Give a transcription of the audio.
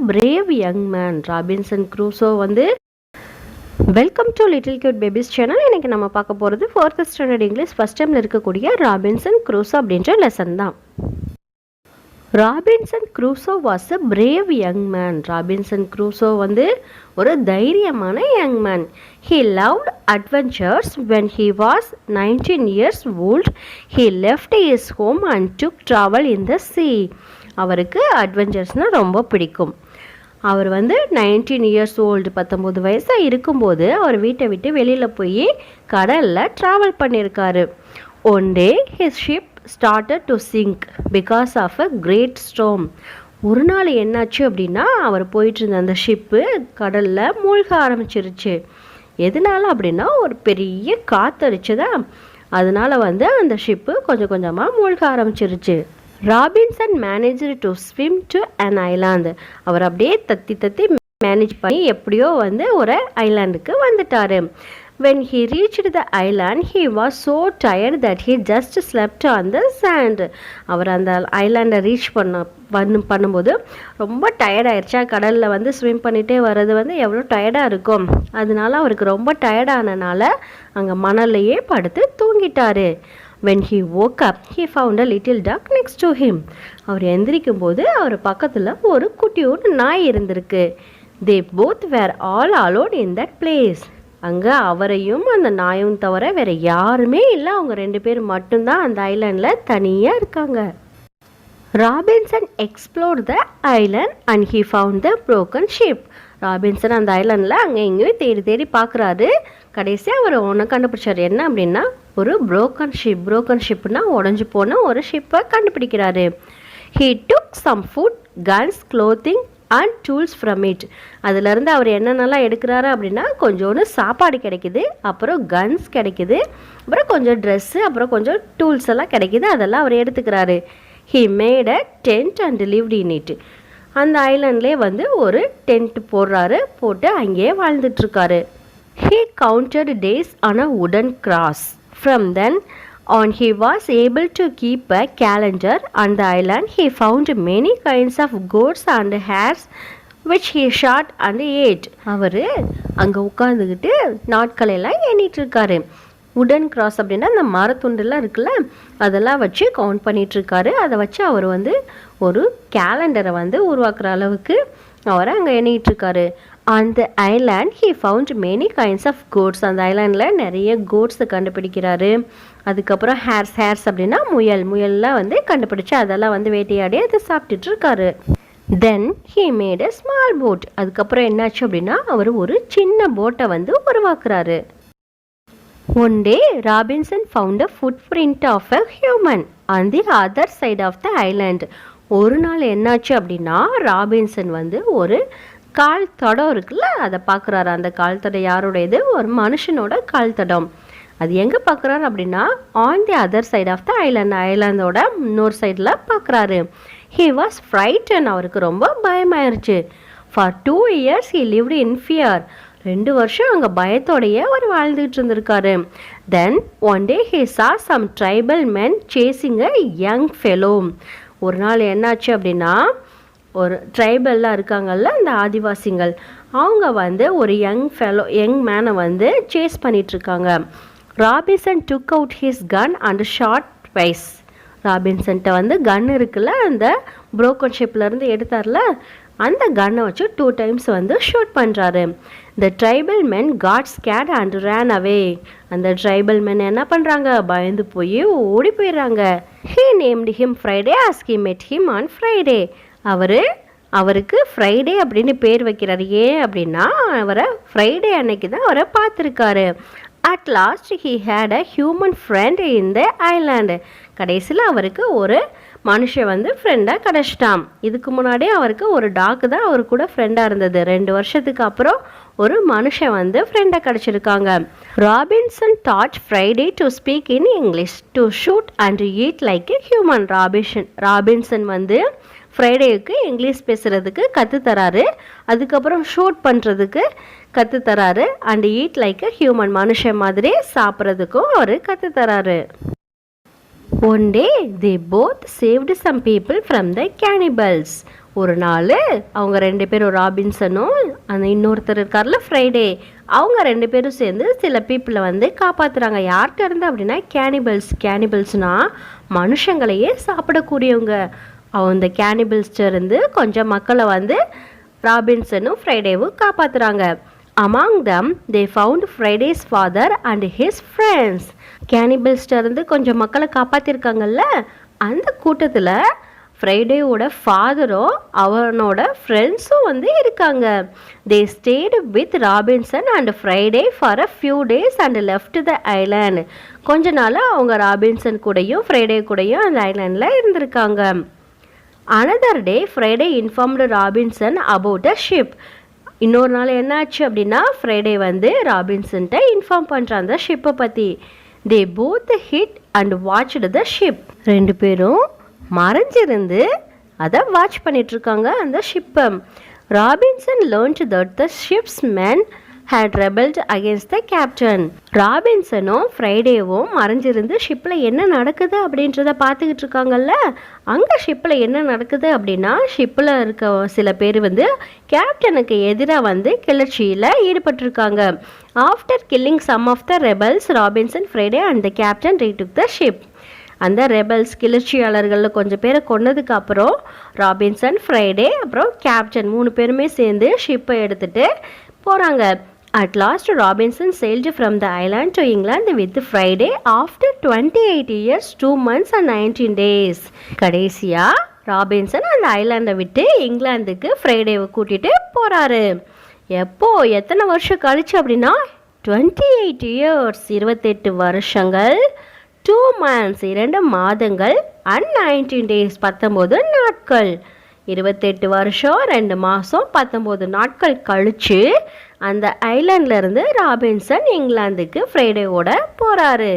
brave young man. Robinson Crusoe வந்து welcome to little cute babies channel. இன்றைக்கி நம்ம பார்க்க போகிறது 4th ஸ்டாண்டர்ட் இங்கிலீஷ் ஃபஸ்ட் டைமில் இருக்கக்கூடிய ராபின்சன் க்ரூசோ அப்படின்ற லெசன் தான். Robinson Crusoe was a brave young man. Robinson Crusoe வந்து ஒரு தைரியமான young man. He loved adventures. When he was 19 years old, he left his home and took travel in the sea. அவருக்கு அட்வென்ச்சர்ஸ்னால் ரொம்ப பிடிக்கும். அவர் வந்து 19 years old, 19 வயசாக இருக்கும்போது அவர் வீட்டை விட்டு வெளியில் போய் கடலில் ட்ராவல் பண்ணியிருக்காரு. One day his ship started to sink because of a great storm. ஒரு நாள் என்னாச்சு அப்படின்னா, அவர் போயிட்டு இருந்த அந்த ஷிப்பு கடலில் மூழ்க ஆரம்பிச்சிருச்சு. எதனால அப்படின்னா, ஒரு பெரிய காற்றடிச்சுதா, அதனால வந்து அந்த ஷிப்பு கொஞ்சம் கொஞ்சமாக மூழ்க ஆரம்பிச்சிருச்சு. Robinson managed to swim to an island. அவர் அப்படியே தத்தி மேனேஜ் பண்ணி எப்படியோ வந்து ஒரு ஐலாண்டுக்கு வந்துட்டார். When he reached the island, he was so tired that he just slept on the sand. அவர் அந்த ஐலாண்டை ரீச் பண்ணும்போது ரொம்ப டயர்டாயிருச்சா, கடலில் வந்து ஸ்விம் பண்ணிகிட்டே வர்றது வந்து எவ்வளோ டயர்டாக இருக்கும். அதனால அவருக்கு ரொம்ப டயர்டானனால அங்கே மணல்லையே படுத்து தூங்கிட்டார். When he woke up, he found a little duck next to him. அவர் எந்திரிக்கும் போது அவர் பக்கத்தில் ஒரு குட்டியோட நாய் இருந்திருக்கு. They both were all alone in that place. அங்கே அவரையும் அந்த நாயும் தவிர வேறு யாருமே இல்லை. அவங்க 2 பேர் மட்டும்தான் அந்த ஐலாண்டில் தனியாக இருக்காங்க. Robinson explored the island and he found the broken ship. Robinson அந்த ஐலாண்டில் அங்கே இங்கேயும் தேடி பார்க்குறாரு. கடைசியாக அவர் ஒன்று கண்டுபிடிச்சார். என்ன அப்படின்னா, ஒரு broken shipனா உடஞ்சி போன ஒரு ஷிப்பை கண்டுபிடிக்கிறாரு. He took some food, guns, clothing and tools from it. அதுலேருந்து அவர் என்னென்னலாம் எடுக்கிறாரு அப்படின்னா, கொஞ்சோண்டு சாப்பாடு கிடைக்குது, அப்புறம் கன்ஸ் கிடைக்குது, அப்புறம் கொஞ்சம் ட்ரெஸ்ஸு, அப்புறம் கொஞ்சம் டூல்ஸ் எல்லாம் கிடைக்குது. அதெல்லாம் அவர் எடுத்துக்கிறாரு. He made a tent and lived in it. அந்த ஐலாண்ட்லேயே வந்து ஒரு டென்ட் போட்டு அங்கேயே வாழ்ந்துட்டுருக்காரு. He counted days on a wooden cross. From then on, he was able to keep a calendar. On the island, he found many kinds of goats and hares, which he shot and ate. அவர் அங்கே உட்காந்துக்கிட்டு நாட்களெல்லாம் எண்ணிட்டு இருக்காரு. உடன் cross அப்படின்னா அந்த மரத்துண்டெல்லாம் இருக்குல்ல, அதெல்லாம் வச்சு கவுண்ட் பண்ணிகிட்ருக்காரு. அதை வச்சு அவர் வந்து ஒரு கேலண்டரை வந்து உருவாக்குற அளவுக்கு அவரை அங்கே எண்ணிகிட்ருக்காரு. அந்த island he found many kinds of goats. அந்த ஐலாண்டில் நிறைய கோட்ஸை கண்டுபிடிக்கிறாரு. அதுக்கப்புறம் ஹேர்ஸ் அப்படின்னா முயல்லாம் வந்து கண்டுபிடிச்சி அதெல்லாம் வந்து வேட்டையாடி அதை சாப்பிட்டுட்ருக்காரு. Then he made a small boat. அதுக்கப்புறம் என்னாச்சு அப்படின்னா, அவர் ஒரு சின்ன போட்டை வந்து உருவாக்குறாரு. One day, Robinson found a footprint of a human on the other side of the island. ஒரு நாள் என்னாச்சு அப்படின்னா, ராபின்சன் வந்து ஒரு கால் தடம் இருக்குல்ல, அதை பார்க்குறாரு. அந்த கால் தடம் யாரோடையது? ஒரு மனுஷனோட கால் தடம். அது எங்கே பார்க்குறாரு அப்படின்னா, on the other side of the island, ஐலாண்டோட இன்னொரு சைடில் பார்க்குறாரு. He was frightened. அவருக்கு ரொம்ப பயமாயிருச்சு. For 2 years he lived in fear. 2 வருஷம் அங்கே பயத்தோடையே அவர் வாழ்ந்துட்டு இருந்திருக்காரு. Then one day he saw some tribal men chasing a young fellow. ஒரு நாள் என்னாச்சு அப்படின்னா, ஒரு ட்ரைபல்லாம் இருக்காங்கல்ல, அந்த ஆதிவாசிகள், அவங்க வந்து ஒரு யங் மேனை வந்து சேஸ் பண்ணிகிட்ருக்காங்க. Robinson took out his gun and shot twice. ராபின்சன்ட்ட வந்து கன் இருக்குல்ல, அந்த broken shipலேருந்து எடுத்தார்ல, அந்த கன்னை வச்சு 2 times வந்து ஷூட் பண்ணுறாரு. The tribal men got scared and ran away. அந்த ட்ரைபல் மென் என்ன பண்ணுறாங்க, பயந்து போய் ஓடி போயிடுறாங்க. He named him Friday as he met him on Friday. அவருக்கு ஃப்ரைடே அப்படின்னு பேர் வைக்கிறார். ஏன் அப்படின்னா, அவரை ஃப்ரைடே அன்னைக்கு தான் அவரை பார்த்துருக்காரு. At last he had a human friend in the island. கடைசியில் அவருக்கு ஒரு மனுஷன் வந்து ஃப்ரெண்டாக கிடச்சிட்டான். இதுக்கு முன்னாடியே அவருக்கு ஒரு டாக் தான் அவர் கூட ஃப்ரெண்டாக இருந்தது. 2 வருஷத்துக்கு அப்புறம் ஒரு மனுஷன் வந்து ஃப்ரெண்டாக கிடச்சிருக்காங்க. Robinson taught Friday to speak in English, to shoot and eat like a human. Robinson வந்து ஃப்ரைடேவுக்கு இங்கிலீஷ் பேசுகிறதுக்கு கற்றுத்தராரு. அதுக்கப்புறம் ஷூட் பண்ணுறதுக்கு கற்றுத்தராரு. And eat like a human, மனுஷன் மாதிரி சாப்பிட்றதுக்கும் அவர் கற்றுத்தராரு. One day, they both saved some people from the cannibals. ஒரு நாள் அவங்க 2 பேரும் ராபின்சனும் அந்த இன்னொருத்தர் இருக்கார்ல ஃப்ரைடே, அவங்க 2 பேரும் சேர்ந்து சில பீப்புளை வந்து காப்பாற்றுறாங்க. யார்கிட்ட இருந்து அப்படின்னா கேனிபல்ஸ்னால் மனுஷங்களையே சாப்பிடக்கூடியவங்க. அந்த கேனிபல்ஸ்ட இருந்து கொஞ்சம் மக்களை வந்து ராபின்சனும் ஃப்ரைடேவும் காப்பாற்றுறாங்க. Among them, they found Friday's father and his friends. கேனிபல்ஸ்ட இருந்து கொஞ்சம் மக்களை காப்பாற்றிருக்காங்கல்ல, அந்த கூட்டத்தில் ஃப்ரைடேவோட ஃபாதரும் அவனோட ஃப்ரெண்ட்ஸும் வந்து இருக்காங்க. தே state with Robinson and Friday for a few days and left the island. கொஞ்ச நாள் அவங்க ராபின்சன் கூடயும் ஃப்ரைடே கூடயும் அந்த ஐலாண்டில் இருந்திருக்காங்க. Another day Friday informed Robinson about a ship. இன்னொரு நாள் என்னாச்சு அப்படின்னா ஃப்ரைடே வந்து ராபின்சன்ட்ட இன்ஃபார்ம் பண்ணுறான் அந்த ஷிப்பை பற்றி. They both hid and watched the ship. 2 பேரும் மறைஞ்சிருந்து அதை வாட்ச் பண்ணிகிட்ருக்காங்க அந்த ஷிப்பை. Robinson learned that the ship's men had rebelled against the captain. ராபின்சனும் ஃப்ரைடேவும் மறைஞ்சிருந்து ஷிப்பில் என்ன நடக்குது அப்படின்றத பார்த்துக்கிட்டு இருக்காங்கல்ல. அங்கே ஷிப்பில் என்ன நடக்குது அப்படின்னா ஷிப்பில் இருக்க சில பேர் வந்து கேப்டனுக்கு எதிராக வந்து கிளர்ச்சியில் ஈடுபட்டிருக்காங்க. After killing some of the rebels, Robinson, Friday and the captain retook the ship. அந்த ரெபல்ஸ் கிளர்ச்சியாளர்களில் கொஞ்சம் பேரை கொன்னதுக்கு அப்புறம் ராபின்சன், ஃப்ரைடே அப்புறம் கேப்டன் 3 பேருமே சேர்ந்து ஷிப்பை எடுத்துகிட்டு போகிறாங்க. At last, Robinson sailed from the island to England with Friday after 28 years, 2 months and 19 days. கடைசியா ராபின்சன் அந்த ஐலாண்டை விட்டு இங்கிலாந்துக்கு ஃப்ரைடேவை கூட்டிகிட்டு போகிறாரு. எத்தனை வருஷம் கழிச்சு அப்படின்னா 28 years, 28 வருஷங்கள், 2 months, 2 மாதங்கள், and 19 days, 19 நாட்கள். 28 வருஷம் 2 மாதம் 19 நாட்கள் கழிச்சு அந்த ஐலாண்ட்ல இருந்து ராபின்சன் இங்கிலாந்துக்கு ஃப்ரைடேவோட போகிறாரு.